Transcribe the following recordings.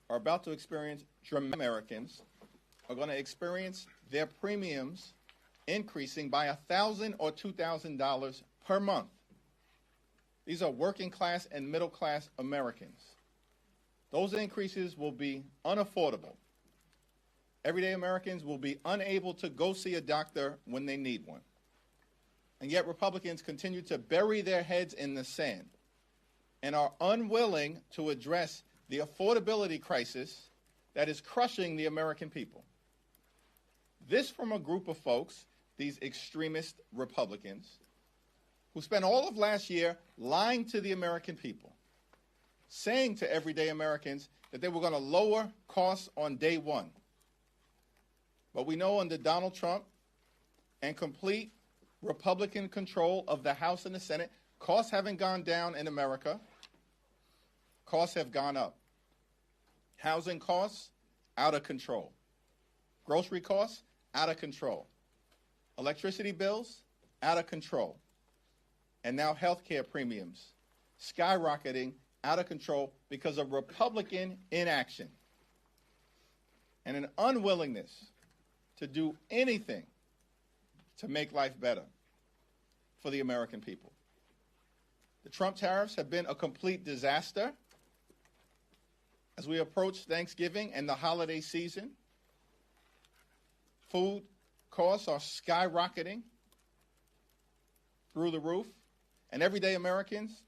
are about to experience dramatic. Americans are going to experience their premiums increasing by $1,000 or $2,000 per month. These are working class and middle class Americans. Those increases will be unaffordable. Everyday Americans will be unable to go see a doctor when they need one. And yet Republicans continue to bury their heads in the sand and are unwilling to address the affordability crisis that is crushing the American people. This from a group of folks, these extremist Republicans, who spent all of last year lying to the American people, saying to everyday Americans that they were going to lower costs on day one. But we know under Donald Trump and complete Republican control of the House and the Senate, costs haven't gone down in America. Costs have gone up. Housing costs, out of control. Grocery costs, out of control. Electricity bills, out of control. And now health care premiums, skyrocketing, out of control because of Republican inaction and an unwillingness to do anything to make life better for the American people. The Trump tariffs have been a complete disaster. As we approach Thanksgiving and the holiday season, food costs are skyrocketing through the roof, and everyday Americans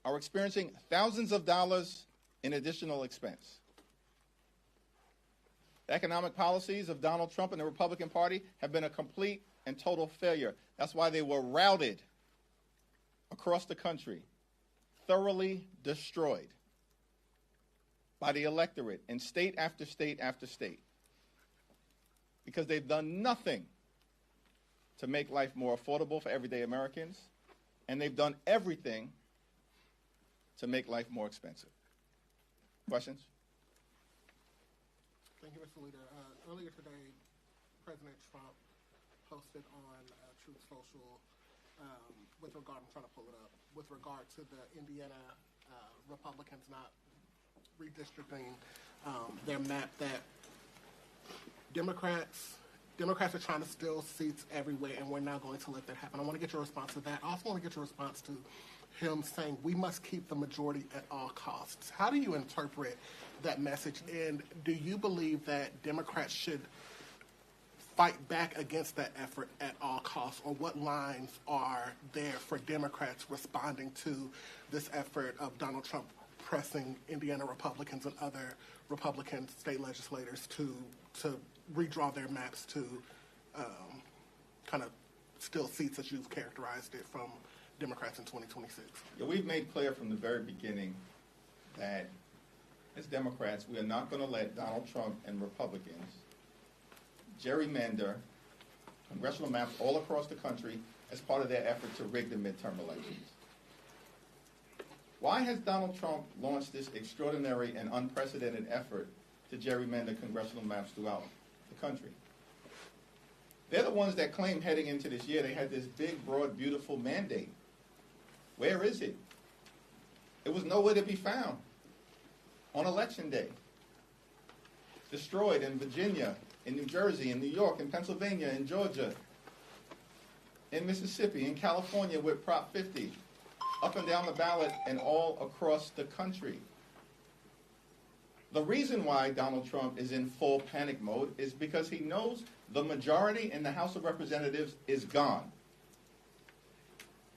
are experiencing thousands of dollars in additional expense. The economic policies of Donald Trump and the Republican Party have been a complete and total failure. That's why they were routed across the country, thoroughly destroyed by the electorate in state after state after state, because they've done nothing to make life more affordable for everyday Americans, and they've done everything to make life more expensive. Questions? Thank you, Mr. Leader. Earlier today, President Trump posted on Truth Social with regard, I'm trying to pull it up, with regard to the Indiana Republicans not redistricting their map, that Democrats are trying to steal seats everywhere, and we're not going to let that happen. I want to get your response to that. I also want to get your response to him saying we must keep the majority at all costs. How do you interpret that message, and do you believe that Democrats should fight back against that effort at all costs, or what lines are there for Democrats responding to this effort of Donald Trump pressing Indiana Republicans and other Republican state legislators to redraw their maps to kind of steal seats, as you've characterized it, from Democrats in 2026? Yeah, we've made clear from the very beginning that as Democrats, we are not going to let Donald Trump and Republicans gerrymander congressional maps all across the country as part of their effort to rig the midterm elections. Why has Donald Trump launched this extraordinary and unprecedented effort to gerrymander congressional maps throughout the country? They're the ones that claim heading into this year they had this big, broad, beautiful mandate. Where is it? It was nowhere to be found on Election Day. Destroyed in Virginia, in New Jersey, in New York, in Pennsylvania, in Georgia, in Mississippi, in California with Prop 50, up and down the ballot and all across the country. The reason why Donald Trump is in full panic mode is because he knows the majority in the House of Representatives is gone.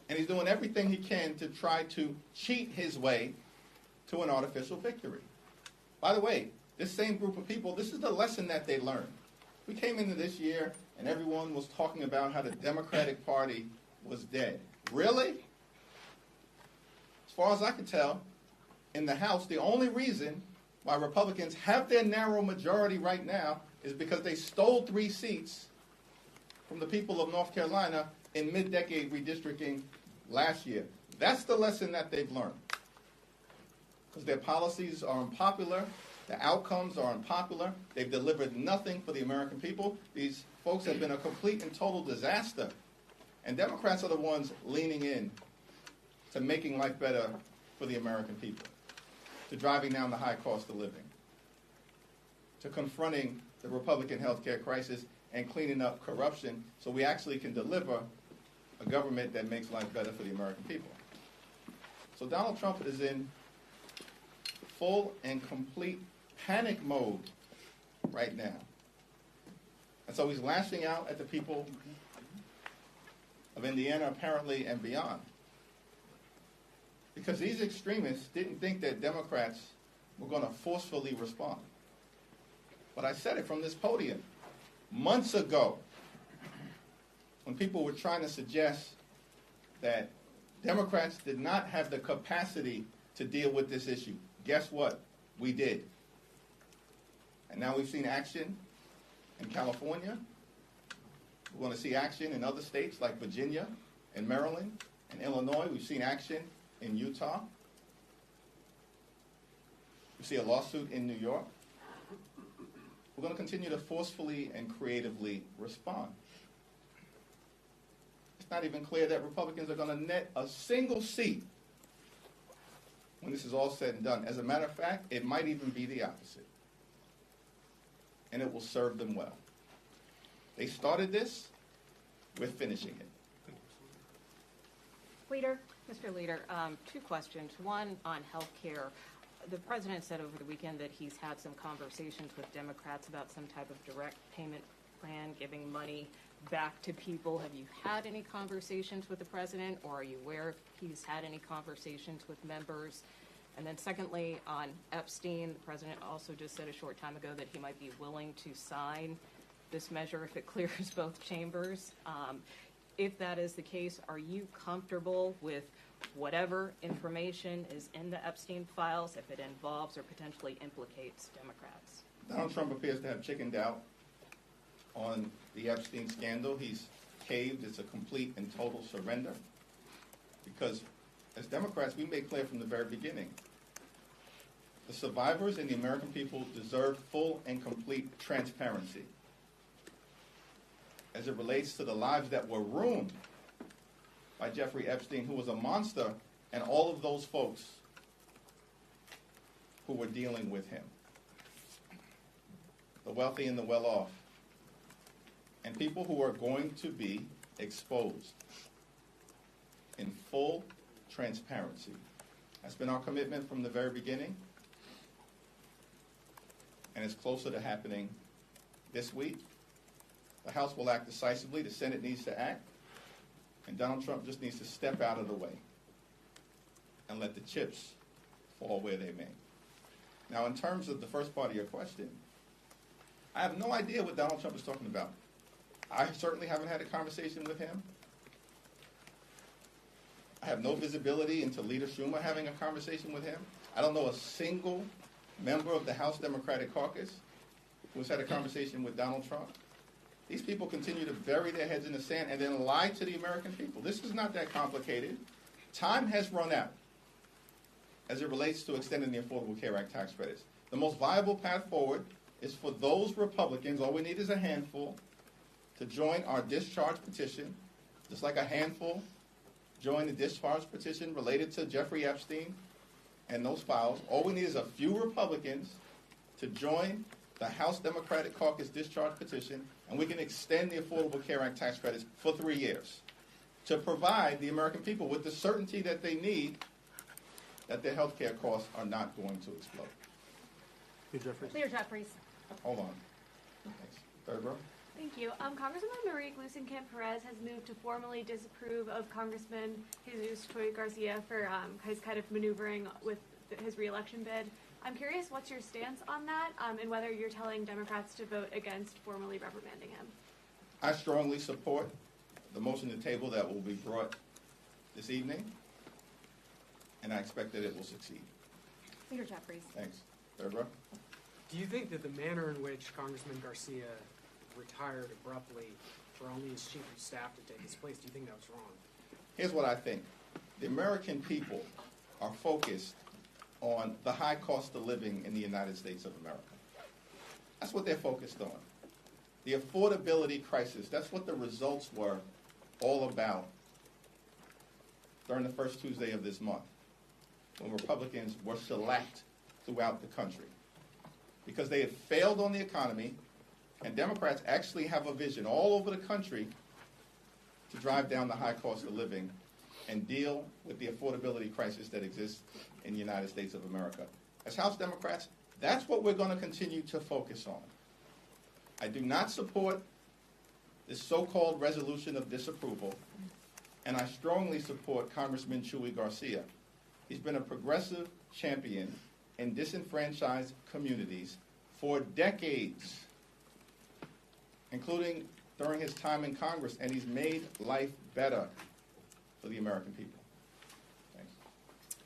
And he's doing everything he can to try to cheat his way to an artificial victory. By the way, this same group of people, this is the lesson that they learned. We came into this year and everyone was talking about how the Democratic Party was dead. Really? As far as I can tell, in the House, the only reason why Republicans have their narrow majority right now is because they stole 3 seats from the people of North Carolina in mid-decade redistricting last year. That's the lesson that they've learned. Because their policies are unpopular, the outcomes are unpopular, they've delivered nothing for the American people. These folks have been a complete and total disaster. And Democrats are the ones leaning in to making life better for the American people. to driving down the high cost of living, to confronting the Republican health care crisis and cleaning up corruption so we actually can deliver a government that makes life better for the American people. So Donald Trump is in full and complete panic mode right now. And so he's lashing out at the people of Indiana, apparently, and beyond. Because these extremists didn't think that Democrats were going to forcefully respond. But I said it from this podium months ago when people were trying to suggest that Democrats did not have the capacity to deal with this issue. Guess what? We did. And now we've seen action in California. We're going to see action in other states like Virginia and Maryland and Illinois. We've seen action in Utah. We see a lawsuit in New York. We're going to continue to forcefully and creatively respond. It's not even clear that Republicans are going to net a single seat when this is all said and done. As a matter of fact, it might even be the opposite. And it will serve them well. They started this, we're finishing it. Leader. Mr. Leader, two questions. One on health care. The president said over the weekend that he's had some conversations with Democrats about some type of direct payment plan, giving money back to people. Have you had any conversations with the president, or are you aware if he's had any conversations with members? And then secondly, on Epstein, the president also just said a short time ago that he might be willing to sign this measure if it clears both chambers. If that is the case, are you comfortable with whatever information is in the Epstein files if it involves or potentially implicates Democrats? Donald Trump appears to have chickened out on the Epstein scandal. He's caved. It's a complete and total surrender. Because as Democrats, we made clear from the very beginning, the survivors and the American people deserve full and complete transparency as it relates to the lives that were ruined by Jeffrey Epstein, who was a monster, and all of those folks who were dealing with him. The wealthy and the well-off. And people who are going to be exposed in full transparency. That's been our commitment from the very beginning. And it's closer to happening this week. The House will act decisively. The Senate needs to act. And Donald Trump just needs to step out of the way and let the chips fall where they may. Now, in terms of the first part of your question, I have no idea what Donald Trump is talking about. I certainly haven't had a conversation with him. I have no visibility into Leader Schumer having a conversation with him. I don't know a single member of the House Democratic Caucus who has had a conversation with Donald Trump. These people continue to bury their heads in the sand and then lie to the American people. This is not that complicated. Time has run out as it relates to extending the Affordable Care Act tax credits. The most viable path forward is for those Republicans, all we need is a handful, to join our discharge petition, just like a handful joined the discharge petition related to Jeffrey Epstein and those files. All we need is a few Republicans to join the House Democratic Caucus discharge petition, and we can extend the Affordable Care Act tax credits for 3 years to provide the American people with the certainty that they need that their health care costs are not going to explode. Leader Jeffries. Hold on. Thanks. Third row. Thank you. Congresswoman Marie Gluesenkamp-Perez has moved to formally disapprove of Congressman Jesus Troy Garcia for his kind of maneuvering with his reelection bid. I'm curious, what's your stance on that, and whether you're telling Democrats to vote against formally reprimanding him? I strongly support the motion to table that will be brought this evening, and I expect that it will succeed. Leader Jeffries. Thanks. Third row. Do you think that the manner in which Congressman Garcia retired abruptly for only his chief of staff to take his place, do you think that was wrong? Here's what I think. The American people are focused on the high cost of living in the United States of America. That's what they're focused on. The affordability crisis, that's what the results were all about during the first Tuesday of this month, when Republicans were shellacked throughout the country because they have failed on the economy, and Democrats actually have a vision all over the country to drive down the high cost of living and deal with the affordability crisis that exists in the United States of America. As House Democrats, that's what we're going to continue to focus on. I do not support this so-called resolution of disapproval, and I strongly support Congressman Chuy Garcia. He's been a progressive champion in disenfranchised communities for decades, including during his time in Congress, and he's made life better for the American people.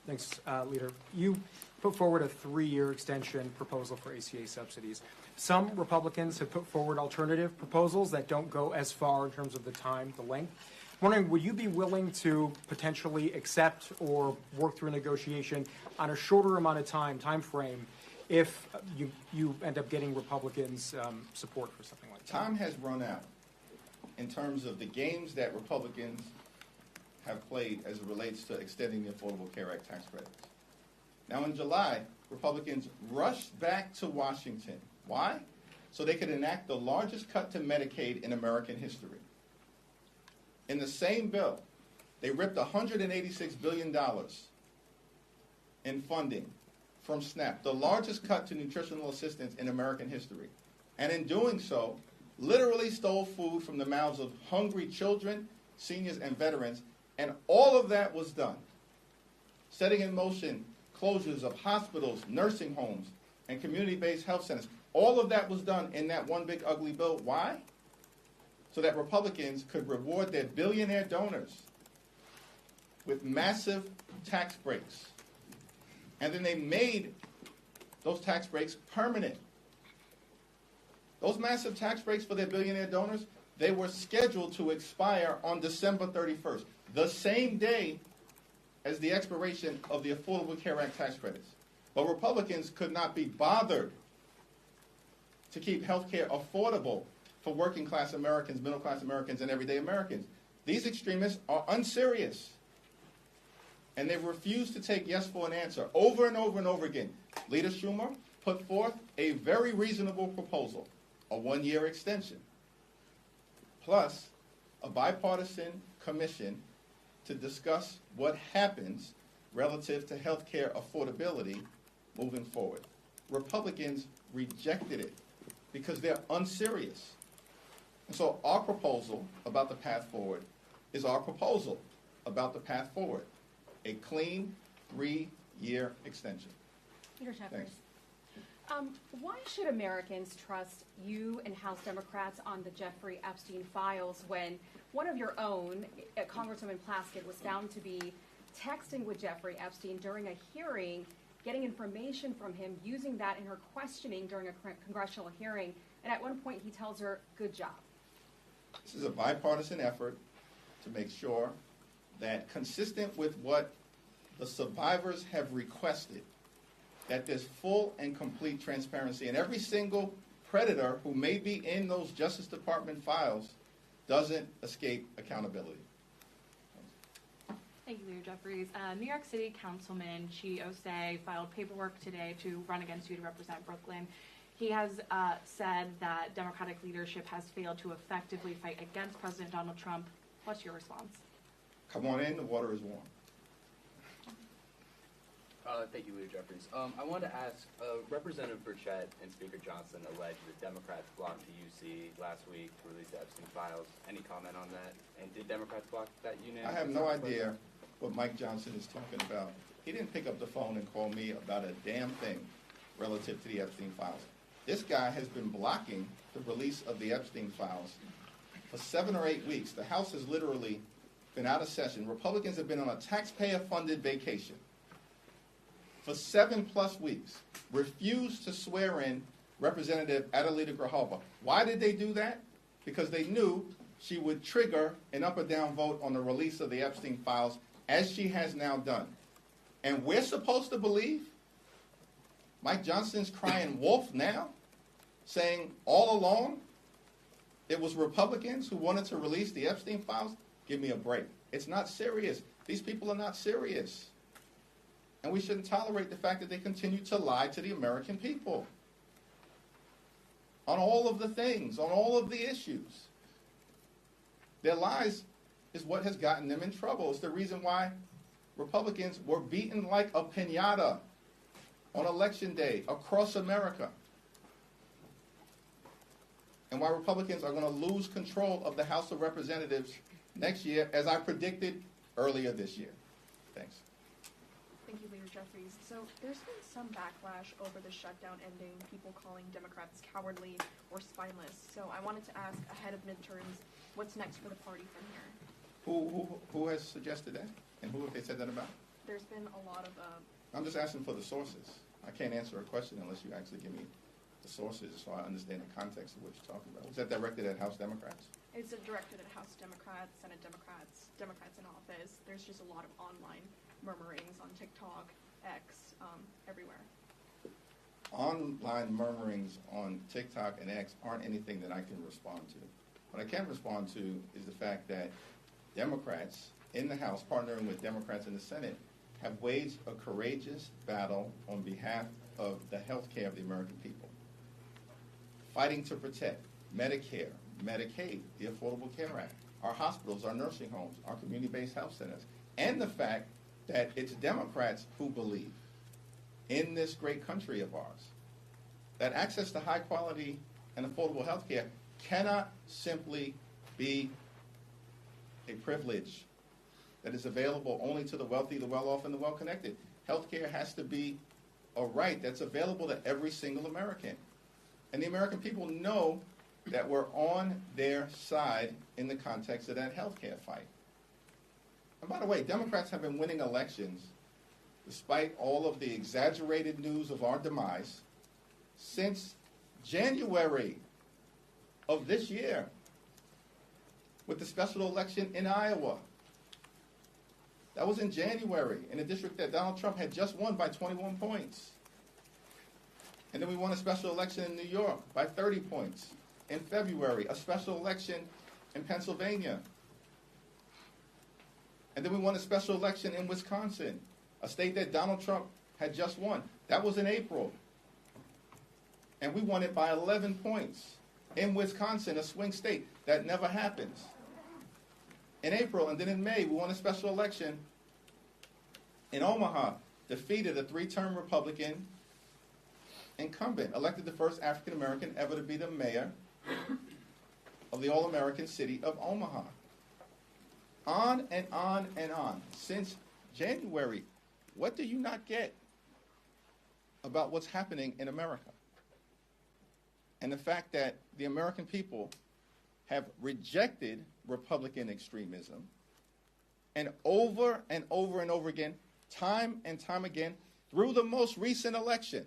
Thanks. Thanks, Leader. You put forward a 3-year extension proposal for ACA subsidies. Some Republicans have put forward alternative proposals that don't go as far in terms of the time, the length. I'm wondering, would you be willing to potentially accept or work through a negotiation on a shorter amount of time frame, if you end up getting Republicans' support for something like that? Time has run out in terms of the games that Republicans have played as it relates to extending the Affordable Care Act tax credits. Now in July, Republicans rushed back to Washington. Why? So they could enact the largest cut to Medicaid in American history. In the same bill, they ripped $186 billion in funding from SNAP, the largest cut to nutritional assistance in American history. And in doing so, literally stole food from the mouths of hungry children, seniors, and veterans. And all of that was done, setting in motion closures of hospitals, nursing homes, and community-based health centers. All of that was done in that one big ugly bill. Why? So that Republicans could reward their billionaire donors with massive tax breaks. And then they made those tax breaks permanent. Those massive tax breaks for their billionaire donors, they were scheduled to expire on December 31st, the same day as the expiration of the Affordable Care Act tax credits. But Republicans could not be bothered to keep health care affordable for working class Americans, middle class Americans, and everyday Americans. These extremists are unserious. And they've refused to take yes for an answer over and over and over again. Leader Schumer put forth a very reasonable proposal, a 1-year extension, plus a bipartisan commission to discuss what happens relative to health care affordability moving forward. Republicans rejected it because they're unserious. And so our proposal about the path forward is our proposal about the path forward, a clean 3-year extension. Leader Jeffries. Thanks. Why should Americans trust you and House Democrats on the Jeffrey Epstein files when one of your own, Congresswoman Plaskett, was found to be texting with Jeffrey Epstein during a hearing, getting information from him, using that in her questioning during a congressional hearing, and at one point he tells her, "Good job." This is a bipartisan effort to make sure that, consistent with what the survivors have requested, that there's full and complete transparency, and every single predator who may be in those Justice Department files doesn't escape accountability. Thank you, Leader Jeffries. New York City Councilman Chi Osei filed paperwork today to run against you to represent Brooklyn. He has said that Democratic leadership has failed to effectively fight against President Donald Trump. What's your response? Come on in, the water is warm. Thank you, Leader Jeffries. I wanted to ask, Representative Burchett and Speaker Johnson alleged that Democrats blocked the UC last week to release the Epstein files. Any comment on that? And did Democrats block that unanimous? I have no idea what Mike Johnson is talking about. He didn't pick up the phone and call me about a damn thing relative to the Epstein files. This guy has been blocking the release of the Epstein files for 7 or 8 weeks. The House has literally been out of session. Republicans have been on a taxpayer-funded vacation for 7+ weeks, refused to swear in Representative Adelita Grijalva. Why did they do that? Because they knew she would trigger an up or down vote on the release of the Epstein files, as she has now done. And we're supposed to believe Mike Johnson's crying wolf now, saying all along it was Republicans who wanted to release the Epstein files? Give me a break. It's not serious. These people are not serious. And we shouldn't tolerate the fact that they continue to lie to the American people on all of the things, on all of the issues. Their lies is what has gotten them in trouble. It's the reason why Republicans were beaten like a piñata on Election Day across America. And why Republicans are going to lose control of the House of Representatives next year, as I predicted earlier this year. Thanks. Thank you, Leader Jeffries. So there's been some backlash over the shutdown ending, people calling Democrats cowardly or spineless. So I wanted to ask, ahead of midterms, what's next for the party from here? Who has suggested that? And who have they said that about? There's been a lot of... I'm just asking for the sources. I can't answer a question unless you actually give me the sources so I understand the context of what you're talking about. Was that directed at House Democrats? It's directed at House Democrats, Senate Democrats, Democrats in office. There's just a lot of online murmurings on TikTok, X, everywhere. Online murmurings on TikTok and X aren't anything that I can respond to. What I can respond to is the fact that Democrats in the House, partnering with Democrats in the Senate, have waged a courageous battle on behalf of the health care of the American people, fighting to protect Medicare, Medicaid, the Affordable Care Act, our hospitals, our nursing homes, our community-based health centers, and the fact that it's Democrats who believe in this great country of ours that access to high-quality and affordable health care cannot simply be a privilege that is available only to the wealthy, the well-off, and the well-connected. Health care has to be a right that's available to every single American. And the American people know that we're on their side in the context of that health care fight. And by the way, Democrats have been winning elections despite all of the exaggerated news of our demise since January of this year with the special election in Iowa. That was in January in a district that Donald Trump had just won by 21 points. And then we won a special election in New York by 30 points. In February, a special election in Pennsylvania. And then we won a special election in Wisconsin, a state that Donald Trump had just won. That was in April. And we won it by 11 points. In Wisconsin, a swing state. That never happens. In April, and then in May, we won a special election in Omaha, defeated a 3-term Republican incumbent, elected the first African-American ever to be the mayor of the all-American city of Omaha. On and on and on. Since January, what do you not get about what's happening in America? And the fact that the American people have rejected Republican extremism, and over and over and over again, time and time again, through the most recent election,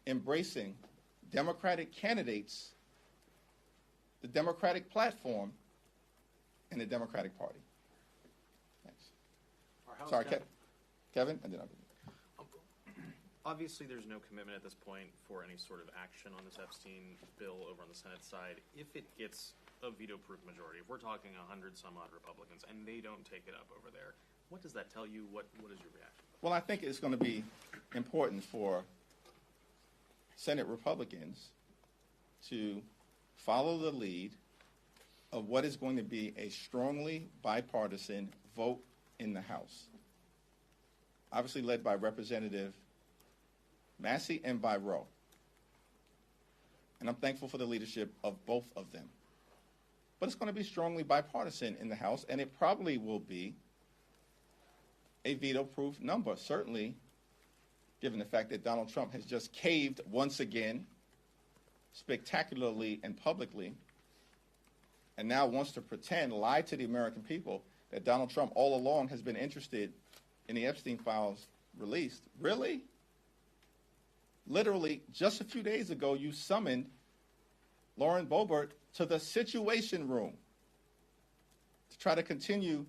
embracing Democratic candidates, the Democratic platform, and the Democratic Party. Thanks. Sorry, Kevin, and then I'll Obviously, there's no commitment at this point for any sort of action on this Epstein bill over on the Senate side. If it gets a veto-proof majority, if we're talking 100-some-odd Republicans and they don't take it up over there, what does that tell you? What is your reaction? Well, I think it's going to be important for Senate Republicans to follow the lead of what is going to be a strongly bipartisan vote in the House, obviously led by Representative Massey and by Roe. And I'm thankful for the leadership of both of them. But it's going to be strongly bipartisan in the House, and it probably will be a veto-proof number, certainly given the fact that Donald Trump has just caved once again, spectacularly and publicly, and now wants to pretend, lie to the American people, that Donald Trump all along has been interested in the Epstein files released. Really? Literally, just a few days ago, you summoned Lauren Boebert to the Situation Room to try to continue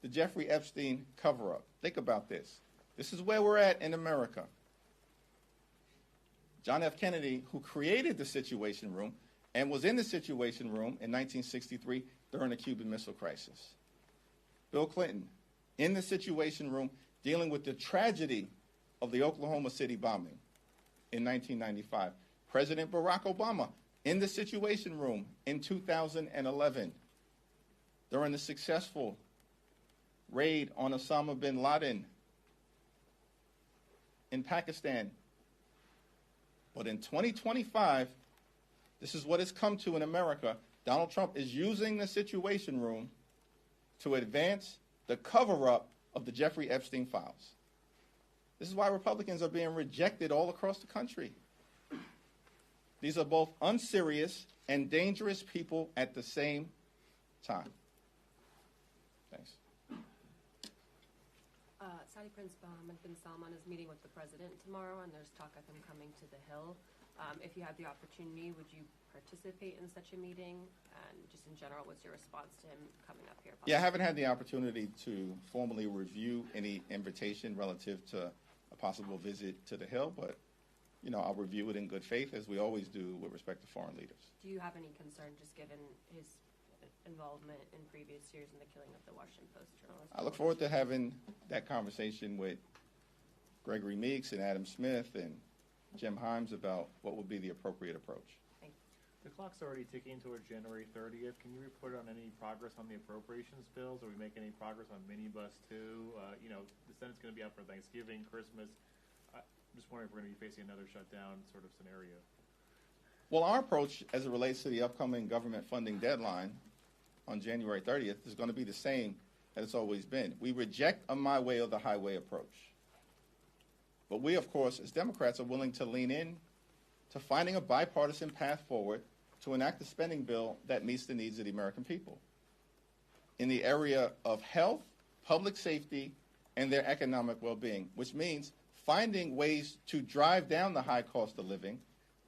the Jeffrey Epstein cover-up. Think about this. This is where we're at in America. John F. Kennedy, who created the Situation Room and was in the Situation Room in 1963 during the Cuban Missile Crisis. Bill Clinton, in the Situation Room, dealing with the tragedy of the Oklahoma City bombing in 1995. President Barack Obama in the Situation Room in 2011 during the successful raid on Osama bin Laden in Pakistan. But in 2025, this is what it's come to in America. Donald Trump is using the Situation Room to advance the cover-up of the Jeffrey Epstein files. This is why Republicans are being rejected all across the country. These are both unserious and dangerous people at the same time. Thanks. Saudi Prince Mohammed bin Salman is meeting with the president tomorrow, and there's talk of him coming to the Hill. If you had the opportunity, would you participate in such a meeting? And just in general, what's your response to him coming up here? Yeah, I haven't had the opportunity to formally review any invitation relative to a possible visit to the Hill, but you know, I'll review it in good faith, as we always do with respect to foreign leaders. Do you have any concern, just given his involvement in previous years in the killing of the Washington Post journalist? I look forward to having that conversation with Gregory Meeks and Adam Smith and Jim Himes about what would be the appropriate approach. The clock's already ticking toward January 30th. Can you report on any progress on the appropriations bills? Are we making any progress on minibus 2? You know, the Senate's going to be out for Thanksgiving, Christmas. I'm just wondering if we're going to be facing another shutdown sort of scenario. Well, our approach as it relates to the upcoming government funding deadline on January 30th is going to be the same as it's always been. We reject a my way or the highway approach. But we, of course, as Democrats, are willing to lean in to finding a bipartisan path forward to enact a spending bill that meets the needs of the American people in the area of health, public safety, and their economic well-being, which means finding ways to drive down the high cost of living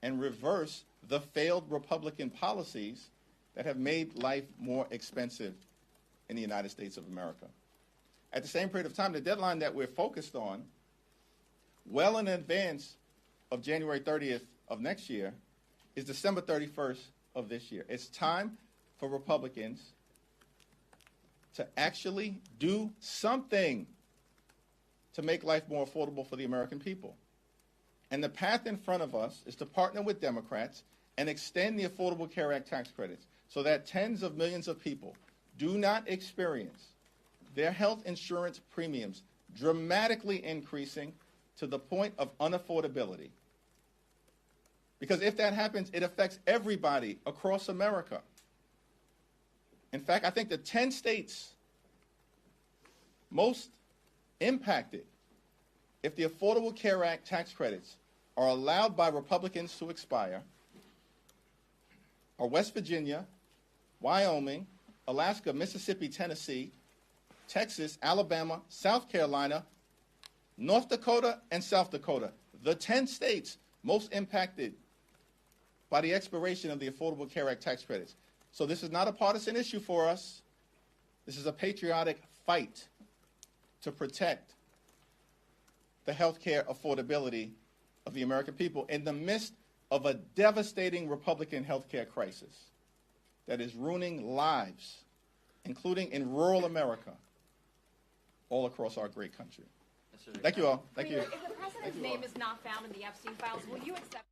and reverse the failed Republican policies that have made life more expensive in the United States of America. At the same period of time, the deadline that we're focused on, well in advance of January 30th of next year, is December 31st of this year. It's time for Republicans to actually do something to make life more affordable for the American people. And the path in front of us is to partner with Democrats and extend the Affordable Care Act tax credits so that tens of millions of people do not experience their health insurance premiums dramatically increasing to the point of unaffordability. Because if that happens, it affects everybody across America. In fact, I think the 10 states most impacted if the Affordable Care Act tax credits are allowed by Republicans to expire are West Virginia, Wyoming, Alaska, Mississippi, Tennessee, Texas, Alabama, South Carolina, North Dakota, and South Dakota. The 10 states most impacted by the expiration of the Affordable Care Act tax credits. So this is not a partisan issue for us. This is a patriotic fight to protect the health care affordability of the American people in the midst of a devastating Republican health care crisis that is ruining lives, including in rural America, all across our great country. Thank you all. Thank you. If the president's name is not found in the Epstein files, will you accept?